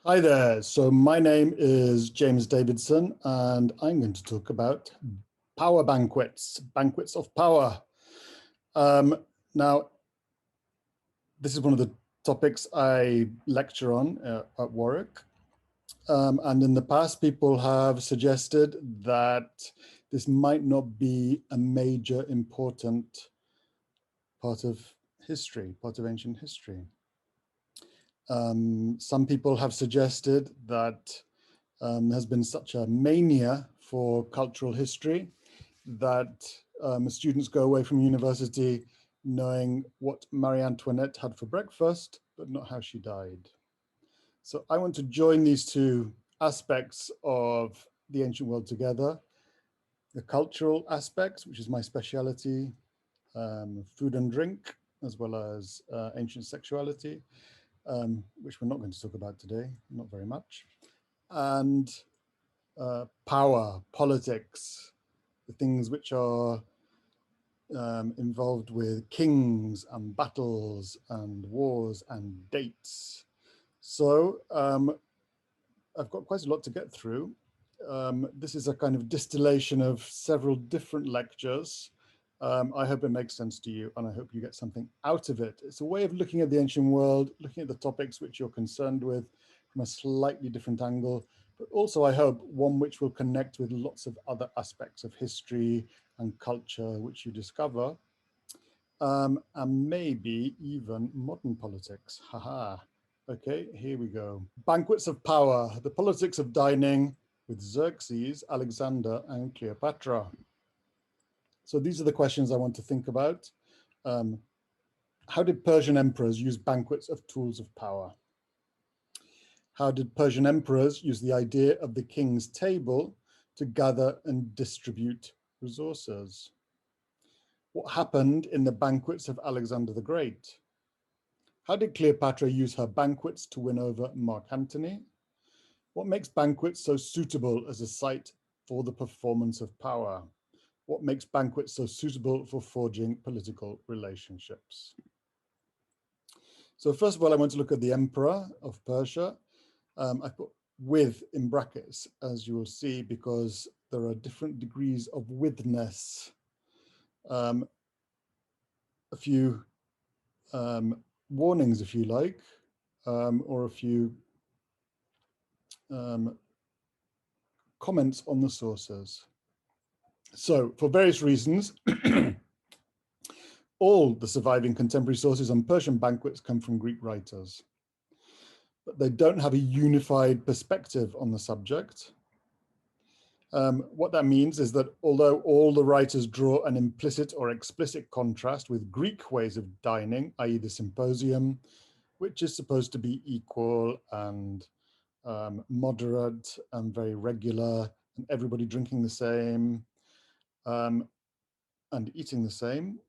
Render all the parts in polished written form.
Hi there. So my name is James Davidson, and I'm going to talk about power banquets, banquets of power. Now, this is one of the topics I lecture on at Warwick. And in the past, people have suggested that this might not be a major important part of history, part of ancient history. Some people have suggested that there has been such a mania for cultural history that students go away from university knowing what Marie Antoinette had for breakfast, but not how she died. So I want to join these two aspects of the ancient world together: the cultural aspects, which is my speciality, food and drink, as well as ancient sexuality, which we're not going to talk about today, not very much, and power, politics, the things which are involved with kings and battles and wars and dates. So I've got quite a lot to get through. This is a kind of distillation of several different lectures. I hope it makes sense to you, and I hope you get something out of it. It's a way of looking at the ancient world, looking at the topics which you're concerned with from a slightly different angle, but also I hope one which will connect with lots of other aspects of history and culture which you discover, and maybe even modern politics. Haha. Okay, here we go. Banquets of power, the politics of dining with Xerxes, Alexander, and Cleopatra. So these are the questions I want to think about. How did Persian emperors use banquets of tools of power? How did Persian emperors use the idea of the king's table to gather and distribute resources? What happened in the banquets of Alexander the Great? How did Cleopatra use her banquets to win over Mark Antony? What makes banquets so suitable as a site for the performance of power? What makes banquets so suitable for forging political relationships? So first of all, I want to look at the emperor of Persia. I put with in brackets, as you will see, because there are different degrees of withness. A few warnings, if you like, or a few comments on the sources. So for various reasons, all the surviving contemporary sources on Persian banquets come from Greek writers, but they don't have a unified perspective on the subject. What that means is that although all the writers draw an implicit or explicit contrast with Greek ways of dining, i.e. the symposium, which is supposed to be equal and moderate and very regular, and everybody drinking the same and eating the same.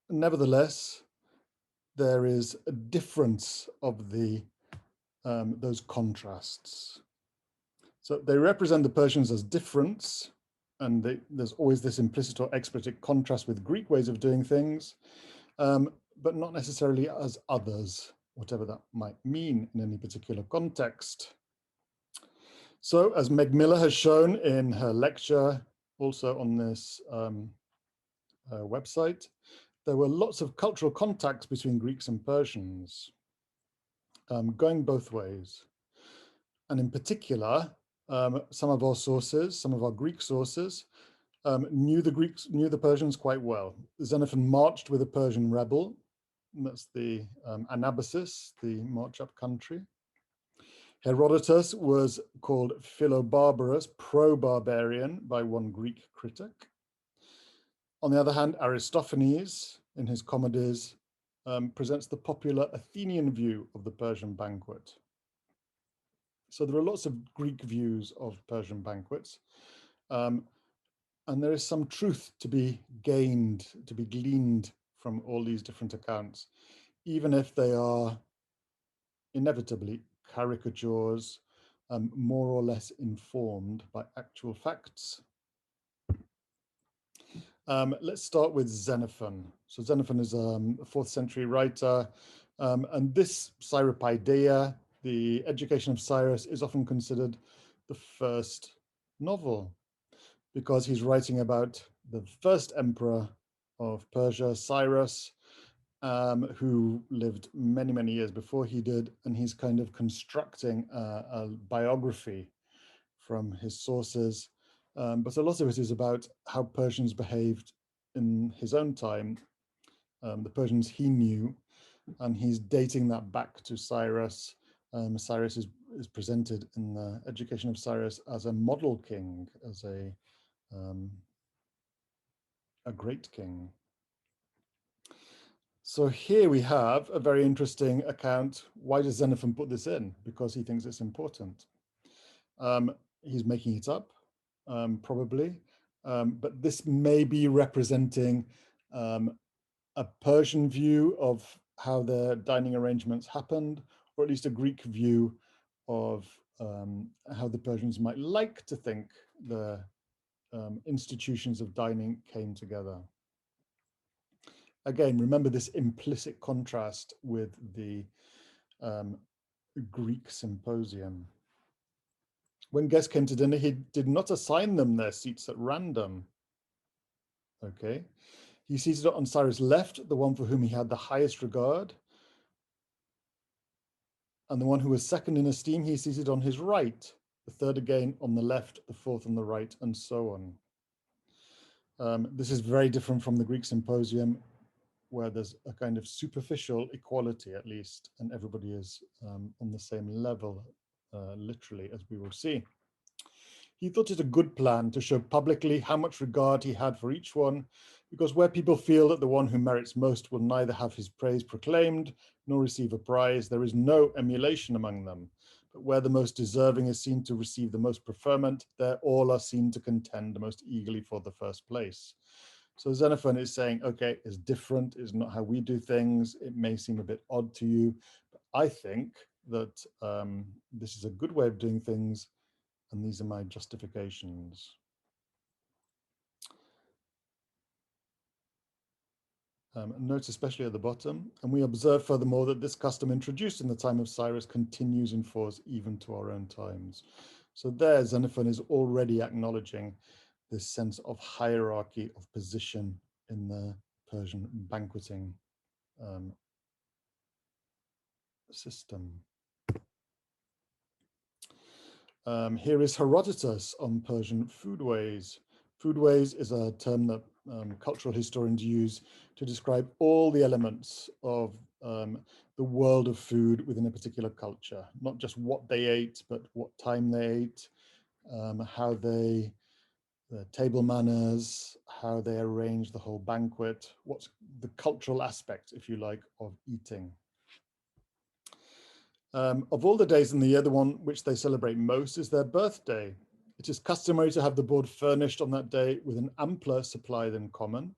Nevertheless, there is a difference of those contrasts. So they represent the Persians as difference, and there's always this implicit or explicit contrast with Greek ways of doing things, but not necessarily as others, whatever that might mean in any particular context. So as Meg Miller has shown in her lecture, also on this website, there were lots of cultural contacts between Greeks and Persians, going both ways. And in particular, some of our sources, some of our Greek sources, knew the Persians quite well. Xenophon marched with a Persian rebel. That's the Anabasis, the march up country. Herodotus was called Philobarbarus, pro-barbarian, by one Greek critic. On the other hand, Aristophanes, in his comedies, presents the popular Athenian view of the Persian banquet. So there are lots of Greek views of Persian banquets, and there is some truth to be gained, to be gleaned from all these different accounts, even if they are inevitably caricatures, more or less informed by actual facts. Let's start with Xenophon. So Xenophon is a 4th century writer And this Cyropaedia, the education of Cyrus, is often considered the first novel because he's writing about the first emperor of Persia, Cyrus, who lived many, many years before he did. And he's kind of constructing a biography from his sources. But a lot of it is about how Persians behaved in his own time, the Persians he knew, and he's dating that back to Cyrus. Cyrus is presented in the education of Cyrus as a model king, as a great king. So here we have a very interesting account. Why does Xenophon put this in? Because he thinks it's important. He's making it up, probably, but this may be representing a Persian view of how the dining arrangements happened, or at least a Greek view of how the Persians might like to think the institutions of dining came together. Again, remember this implicit contrast with the Greek symposium. When guests came to dinner, he did not assign them their seats at random. Okay. He seated on Cyrus' left, the one for whom he had the highest regard. And the one who was second in esteem, he seated on his right, the third again on the left, the fourth on the right, and so on. This is very different from the Greek symposium, where there's a kind of superficial equality, at least, and everybody is on the same level, literally, as we will see. He thought it a good plan to show publicly how much regard he had for each one, because where people feel that the one who merits most will neither have his praise proclaimed nor receive a prize, there is no emulation among them. But where the most deserving is seen to receive the most preferment, there all are seen to contend most eagerly for the first place. So Xenophon is saying, okay, it's different, it's not how we do things, it may seem a bit odd to you, but I think that this is a good way of doing things, and these are my justifications. Note especially at the bottom, and we observe furthermore that this custom introduced in the time of Cyrus continues in force even to our own times. So there, Xenophon is already acknowledging this sense of hierarchy of position in the Persian banqueting system. Here is Herodotus on Persian foodways. Foodways is a term that cultural historians use to describe all the elements of the world of food within a particular culture, not just what they ate, but what time they ate, how they, the table manners, how they arrange the whole banquet, what's the cultural aspect, if you like, of eating. Of all the days in the year, the one which they celebrate most is their birthday. It is customary to have the board furnished on that day with an ampler supply than common.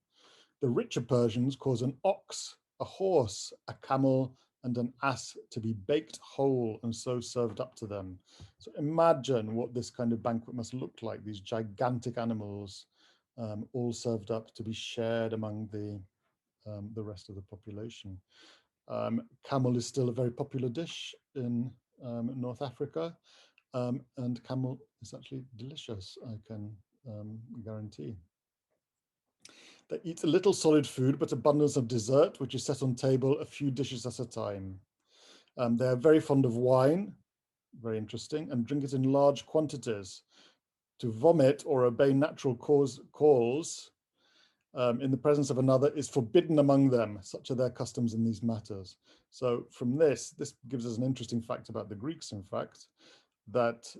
The richer Persians cause an ox, a horse, a camel, and an ass to be baked whole and so served up to them. So imagine what this kind of banquet must look like, these gigantic animals all served up to be shared among the rest of the population. Camel is still a very popular dish in North Africa, and camel is actually delicious, I can guarantee. They eat a little solid food, but abundance of dessert, which is set on table a few dishes at a time. They're very fond of wine, very interesting, and drink it in large quantities. To vomit or obey natural calls in the presence of another is forbidden among them. Such are their customs in these matters. So from this gives us an interesting fact about the Greeks, in fact, that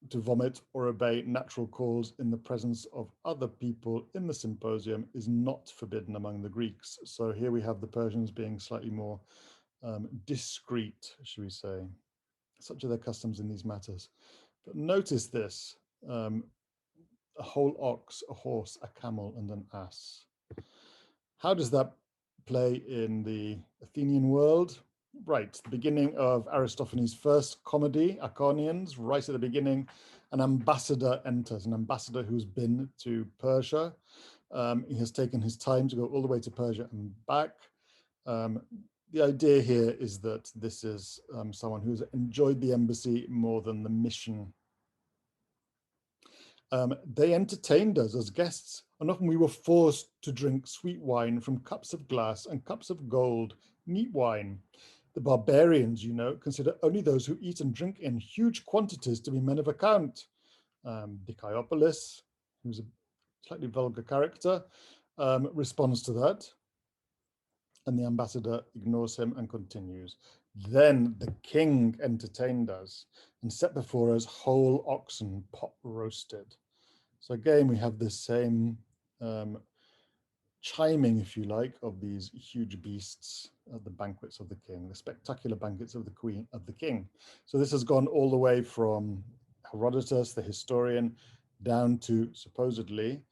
to vomit or obey natural calls in the presence of other people in the symposium is not forbidden among the Greeks. So here we have the Persians being slightly more discreet, should we say. Such are their customs in these matters. But notice this, a whole ox, a horse, a camel, and an ass. How does that play in the Athenian world? Right, the beginning of Aristophanes' first comedy, Acharnians, right at the beginning, an ambassador enters, an ambassador who's been to Persia. He has taken his time to go all the way to Persia and back. the idea here is that this is someone who's enjoyed the embassy more than the mission. They entertained us as guests, and often we were forced to drink sweet wine from cups of glass and cups of gold, neat wine. The barbarians, you know, consider only those who eat and drink in huge quantities to be men of account. Dicaeopolis, who's a slightly vulgar character, responds to that. And the ambassador ignores him and continues. Then the king entertained us and set before us whole oxen pot roasted. So again, we have this same chiming, if you like, of these huge beasts at the banquets of the king, the spectacular banquets of the queen, of the king. So this has gone all the way from Herodotus, the historian, down to supposedly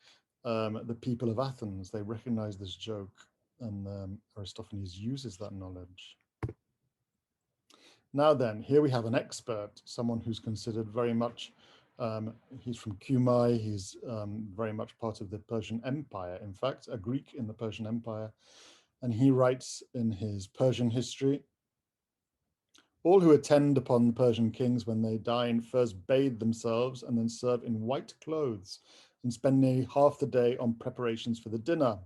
the people of Athens. They recognize this joke, and Aristophanes uses that knowledge. Now then, here we have an expert, someone who's considered very much, he's from Cumae, he's very much part of the Persian Empire, in fact, a Greek in the Persian Empire. And he writes in his Persian history, all who attend upon the Persian kings when they dine first bathe themselves and then serve in white clothes and spend nearly half the day on preparations for the dinner.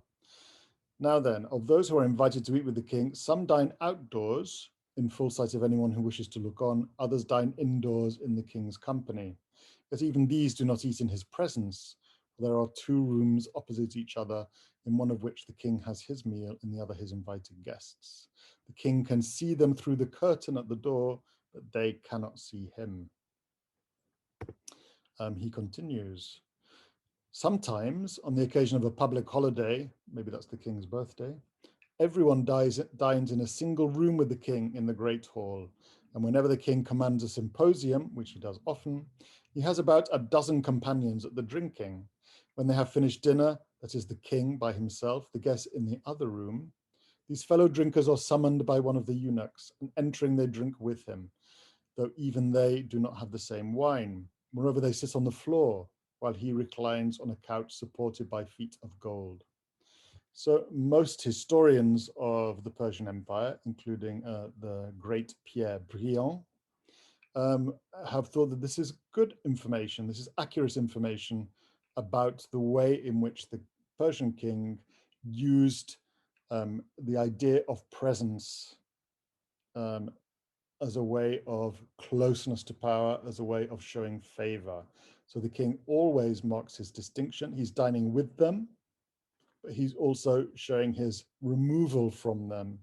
Now then, of those who are invited to eat with the king, some dine outdoors in full sight of anyone who wishes to look on, others dine indoors in the king's company. Yet even these do not eat in his presence. There are two rooms opposite each other, in one of which the king has his meal, in the other his invited guests. The king can see them through the curtain at the door, but they cannot see him. He continues. Sometimes, on the occasion of a public holiday, maybe that's the king's birthday, everyone dines in a single room with the king in the great hall. And whenever the king commands a symposium, which he does often, he has about a dozen companions at the drinking. When they have finished dinner, that is the king by himself, the guests in the other room, these fellow drinkers are summoned by one of the eunuchs, and entering they drink with him, though even they do not have the same wine. Moreover, they sit on the floor, while he reclines on a couch supported by feet of gold. So most historians of the Persian Empire, including the great Pierre Briand, have thought that this is good information, this is accurate information about the way in which the Persian king used the idea of presence as a way of closeness to power, as a way of showing favor. So the king always marks his distinction. He's dining with them, but he's also showing his removal from them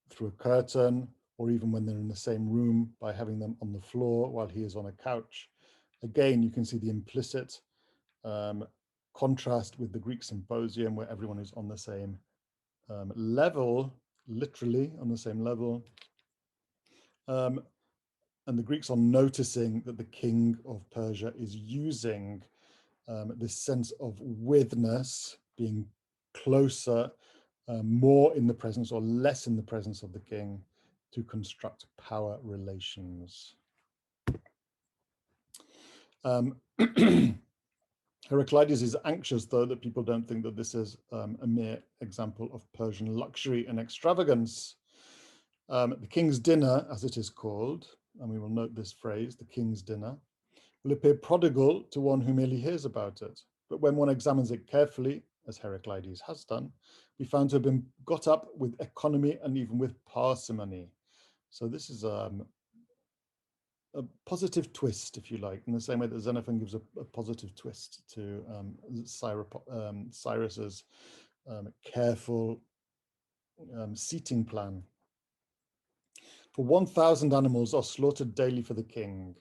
through a curtain, or even when they're in the same room by having them on the floor while he is on a couch. Again, you can see the implicit contrast with the Greek symposium, where everyone is on the same level, literally on the same level. And the Greeks are noticing that the king of Persia is using this sense of withness, being closer, more in the presence or less in the presence of the king, to construct power relations. Heraclides is anxious, though, that people don't think that this is a mere example of Persian luxury and extravagance. The king's dinner, as it is called, and we will note this phrase, the king's dinner, will appear prodigal to one who merely hears about it. But when one examines it carefully, as Heraclides has done, we found to have been got up with economy and even with parsimony. So this is a positive twist, if you like, in the same way that Xenophon gives a positive twist to Cyrus's careful seating plan. For 1,000 animals are slaughtered daily for the king.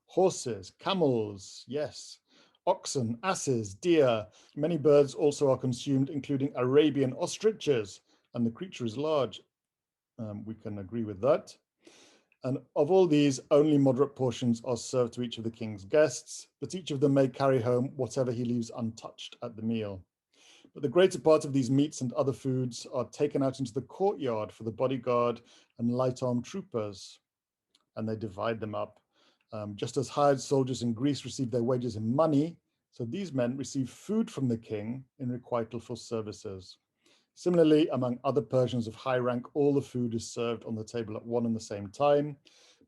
Horses, camels, yes, oxen, asses, deer. Many birds also are consumed, including Arabian ostriches, and the creature is large. We can agree with that. And of all these, only moderate portions are served to each of the king's guests, but each of them may carry home whatever he leaves untouched at the meal. But the greater part of these meats and other foods are taken out into the courtyard for the bodyguard and light-armed troopers, and they divide them up. Just as hired soldiers in Greece receive their wages in money, so these men receive food from the king in requital for services. Similarly, among other Persians of high rank, all the food is served on the table at one and the same time.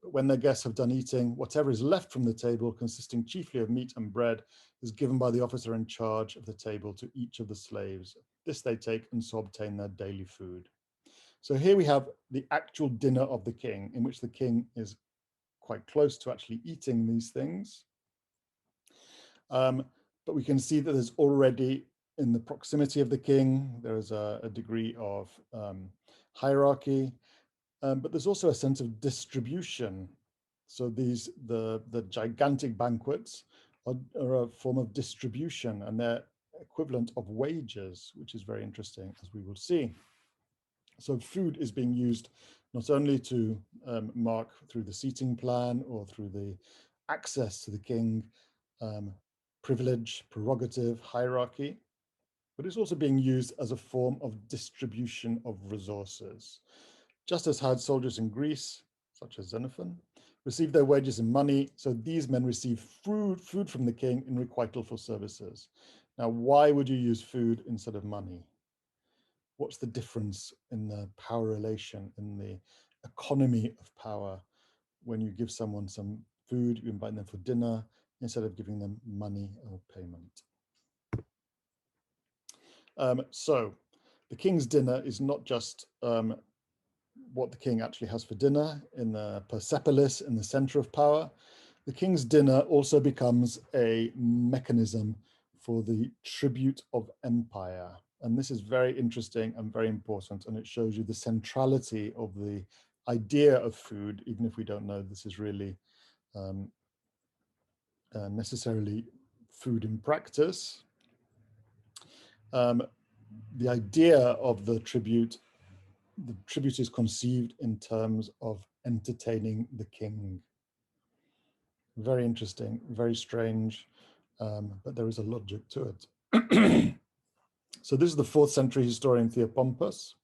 But when their guests have done eating, whatever is left from the table, consisting chiefly of meat and bread, is given by the officer in charge of the table to each of the slaves. This they take and so obtain their daily food. So here we have the actual dinner of the king, in which the king is quite close to actually eating these things. But we can see that there's already, in the proximity of the king, there is a degree of hierarchy, but there's also a sense of distribution. So the gigantic banquets are a form of distribution, and they're equivalent of wages, which is very interesting, as we will see. So food is being used not only to mark through the seating plan or through the access to the king, privilege, prerogative, hierarchy, but it's also being used as a form of distribution of resources. Just as had soldiers in Greece, such as Xenophon, received their wages in money, so these men receive food from the king in requital for services. Now, why would you use food instead of money? What's the difference in the power relation, in the economy of power, when you give someone some food, you invite them for dinner, instead of giving them money or payment? So the king's dinner is not just what the king actually has for dinner in the Persepolis, in the center of power. The king's dinner also becomes a mechanism for the tribute of empire. And this is very interesting and very important, and it shows you the centrality of the idea of food, even if we don't know this is really necessarily food in practice. The idea of the tribute is conceived in terms of entertaining the king. Very interesting, very strange, but there is a logic to it. So this is the 4th century historian Theopompus.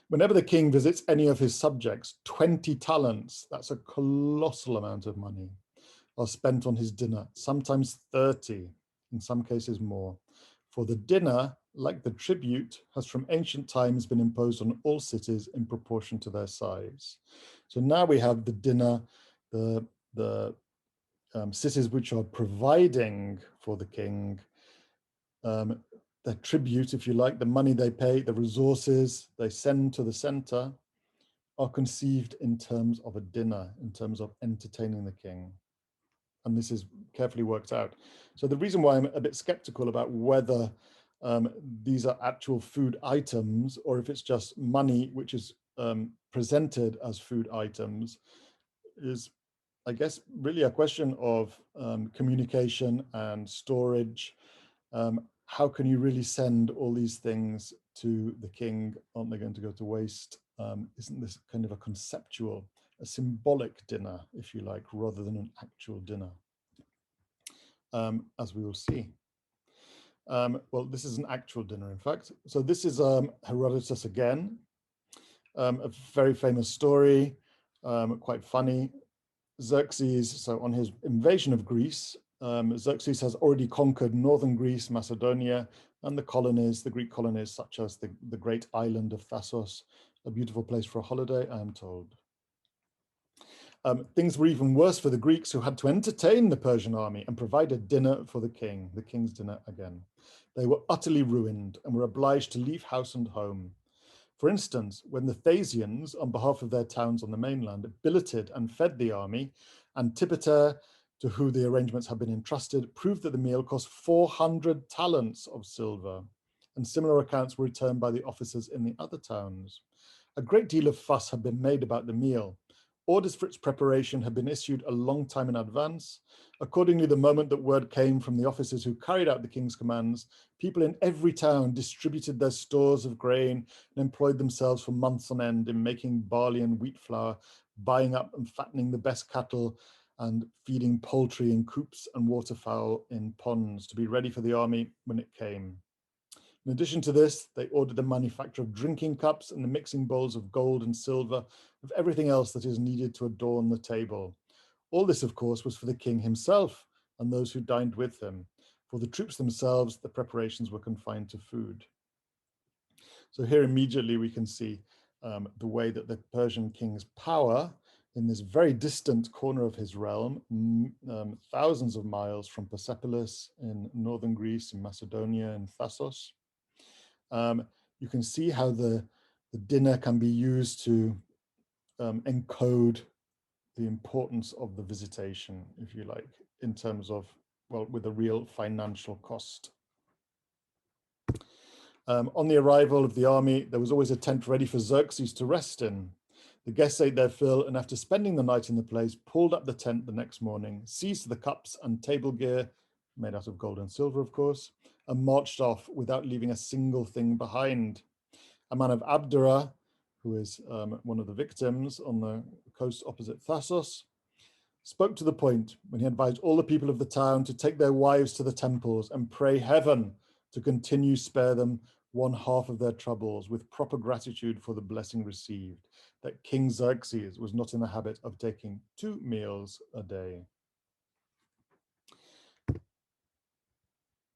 Whenever the king visits any of his subjects, 20 talents, that's a colossal amount of money, are spent on his dinner, sometimes 30, in some cases more. For the dinner, like the tribute, has from ancient times been imposed on all cities in proportion to their size. So now we have the dinner, the cities which are providing for the king, the tribute, if you like, the money they pay, the resources they send to the center, are conceived in terms of a dinner, in terms of entertaining the king. And this is carefully worked out. So the reason why I'm a bit skeptical about whether these are actual food items or if it's just money which is presented as food items is, I guess, really a question of communication and storage. How can you really send all these things to the king? Aren't they going to go to waste? Isn't this kind of a conceptual, a symbolic dinner, if you like, rather than an actual dinner, as we will see. Well, this is an actual dinner, in fact. So this is Herodotus again, a very famous story, quite funny. Xerxes, so on his invasion of Greece, Xerxes has already conquered northern Greece, Macedonia, and the colonies, the Greek colonies, such as the great island of Thasos, a beautiful place for a holiday, I am told. Things were even worse for the Greeks, who had to entertain the Persian army and provide a dinner for the king's dinner again. They were utterly ruined and were obliged to leave house and home. For instance, when the Thasians, on behalf of their towns on the mainland, billeted and fed the army, Antipater, to whom the arrangements had been entrusted, proved that the meal cost 400 talents of silver, and similar accounts were returned by the officers in the other towns. A great deal of fuss had been made about the meal. Orders for its preparation had been issued a long time in advance. Accordingly, the moment that word came from the officers who carried out the king's commands, people in every town distributed their stores of grain and employed themselves for months on end in making barley and wheat flour, buying up and fattening the best cattle, and feeding poultry in coops and waterfowl in ponds to be ready for the army when it came. In addition to this, they ordered the manufacture of drinking cups and the mixing bowls of gold and silver, of everything else that is needed to adorn the table. All this, of course, was for the king himself and those who dined with him. For the troops themselves, the preparations were confined to food. So here immediately we can see the way that the Persian king's power in this very distant corner of his realm, thousands of miles from Persepolis in northern Greece, in Macedonia, in Thassos. You can see how the dinner can be used to encode the importance of the visitation, if you like, in terms of, well, with a real financial cost. On the arrival of the army, there was always a tent ready for Xerxes to rest in. The guests ate their fill, and after spending the night in the place, pulled up the tent the next morning, seized the cups and table gear, made out of gold and silver, of course, and marched off without leaving a single thing behind. A man of Abdera, who is one of the victims on the coast opposite Thassos, spoke to the point when he advised all the people of the town to take their wives to the temples and pray heaven to continue spare them one half of their troubles with proper gratitude for the blessing received, that King Xerxes was not in the habit of taking 2 meals a day.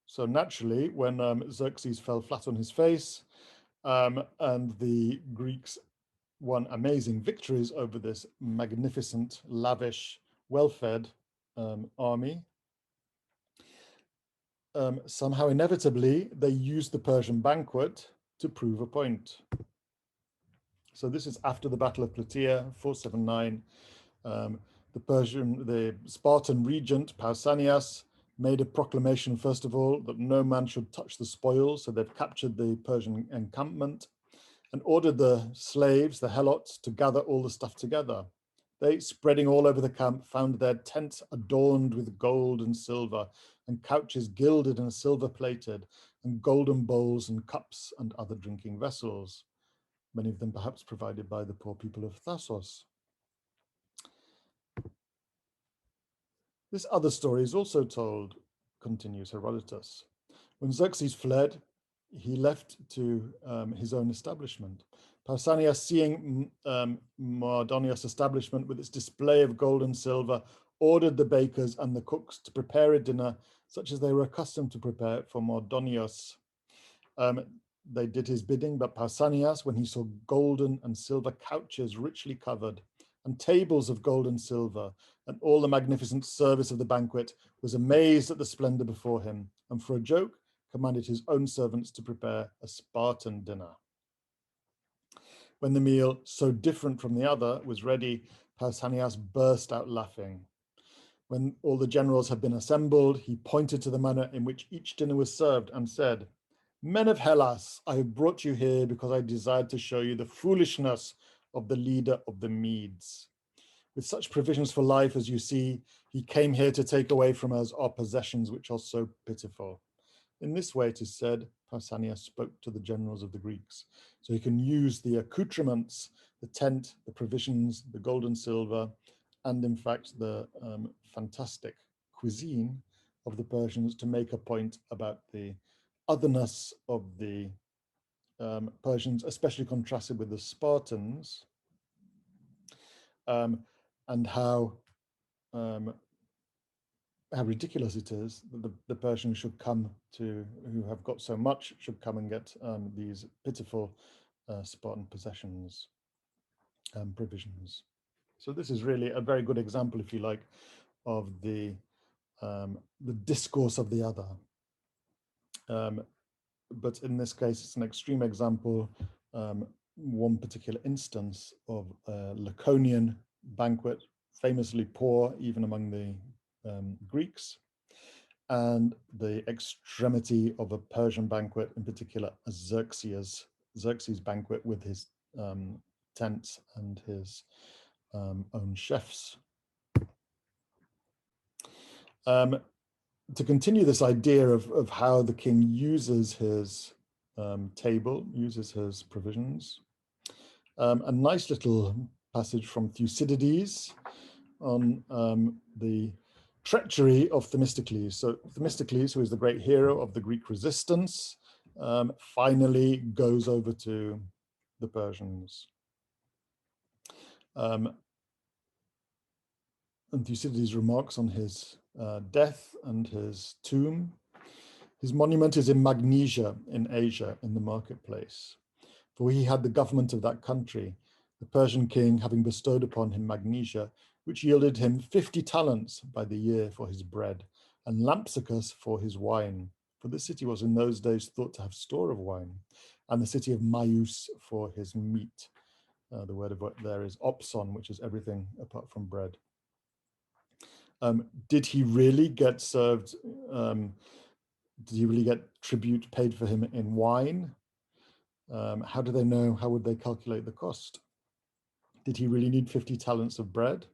So naturally, when Xerxes fell flat on his face and the Greeks won amazing victories over this magnificent, lavish, well-fed army, somehow inevitably they used the Persian banquet to prove a point. So this is after the Battle of Plataea, 479. The Spartan regent Pausanias made a proclamation, first of all, that no man should touch the spoils. So they've captured the Persian encampment and ordered the slaves, the helots, to gather all the stuff together. They, spreading all over the camp, found their tents adorned with gold and silver, and couches gilded and silver plated, and golden bowls and cups and other drinking vessels, many of them perhaps provided by the poor people of Thassos. This other story is also told, continues Herodotus. When Xerxes fled, he left to his own establishment. Pausanias, seeing Mardonius' establishment with its display of gold and silver, ordered the bakers and the cooks to prepare a dinner such as they were accustomed to prepare for Mardonius. They did his bidding, but Pausanias, when he saw golden and silver couches richly covered, and tables of gold and silver, and all the magnificent service of the banquet, was amazed at the splendor before him, and for a joke commanded his own servants to prepare a Spartan dinner. When the meal, so different from the other, was ready, Pausanias burst out laughing. When all the generals had been assembled, he pointed to the manner in which each dinner was served and said, "Men of Hellas, I have brought you here because I desired to show you the foolishness of the leader of the Medes. With such provisions for life as you see, he came here to take away from us our possessions, which are so pitiful." In this way, it is said, Pausanias spoke to the generals of the Greeks. So he can use the accoutrements, the tent, the provisions, the gold and silver, and in fact, the fantastic cuisine of the Persians to make a point about the otherness of the Persians, especially contrasted with the Spartans, and how ridiculous it is that the Persians should come to, who have got so much, should come and get these pitiful Spartan possessions and provisions. So this is really a very good example, if you like, of the discourse of the other. But in this case, it's an extreme example, one particular instance of a Laconian banquet, famously poor even among the Greeks, and the extremity of a Persian banquet, in particular a Xerxes banquet with his tents and his own chefs. To continue this idea of how the king uses his table, uses his provisions, a nice little passage from Thucydides on the treachery of Themistocles. So Themistocles, who is the great hero of the Greek resistance, finally goes over to the Persians. And Thucydides remarks on his death and his tomb. His monument is in Magnesia in Asia, in the marketplace. for he had the government of that country, the Persian king having bestowed upon him magnesia, which yielded him 50 talents by the year for his bread, and Lampsacus for his wine. For this city was in those days thought to have store of wine, and the city of Maius for his meat. The word of what there is opson, which is everything apart from bread. Did he really get served? Did he really get tribute paid for him in wine? How do they know? How would they calculate the cost? Did he really need 50 talents of bread?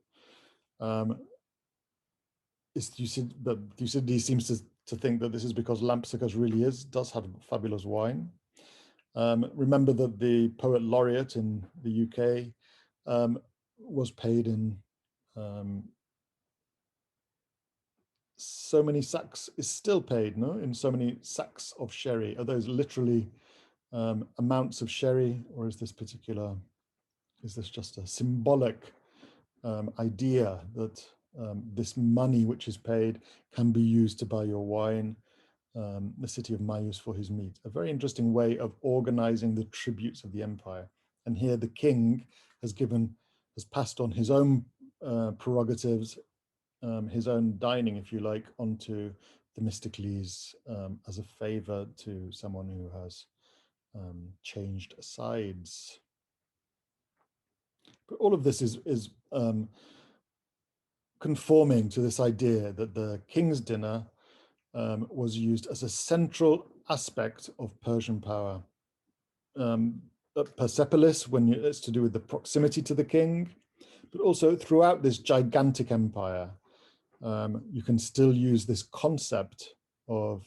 Thucydides seems to think that this is because Lampsacus really does have fabulous wine. Remember that the poet laureate in the UK was paid in so many sacks, is still paid, no? In so many sacks of sherry. Are those literally amounts of sherry, or is this just a symbolic idea that this money which is paid can be used to buy your wine? The city of Maius for his meat. A very interesting way of organizing the tributes of the empire. And here the king has passed on his own prerogatives, his own dining, if you like, onto Themistocles as a favor to someone who has changed sides. But all of this is conforming to this idea that the king's dinner was used as a central aspect of Persian power. At Persepolis, when it's to do with the proximity to the king, but also throughout this gigantic empire, you can still use this concept of,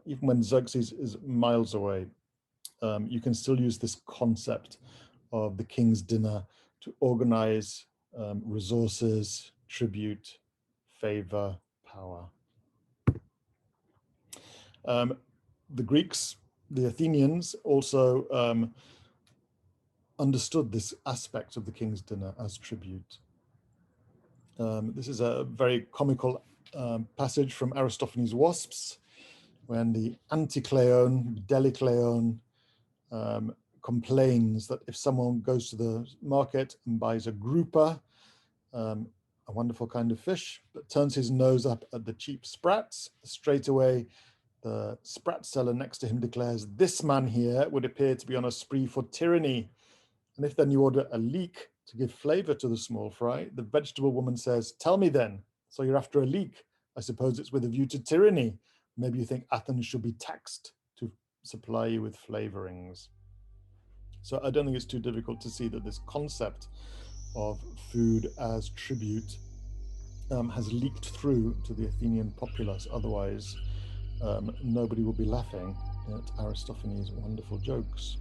even when Xerxes is miles away, you can still use this concept of the king's dinner to organize resources, tribute, favor, power. The Greeks, the Athenians, also understood this aspect of the king's dinner as tribute. This is a very comical passage from Aristophanes' Wasps, when the Anticleon, Delicleon, complains that if someone goes to the market and buys a grouper, a wonderful kind of fish, but turns his nose up at the cheap sprats, straight away the sprat seller next to him declares, "This man here would appear to be on a spree for tyranny." And if then you order a leek to give flavor to the small fry, the vegetable woman says, "Tell me then, so you're after a leek. I suppose it's with a view to tyranny. Maybe you think Athens should be taxed to supply you with flavorings." So I don't think it's too difficult to see that this concept of food as tribute has leaked through to the Athenian populace. Otherwise, nobody will be laughing at Aristophanes' wonderful jokes.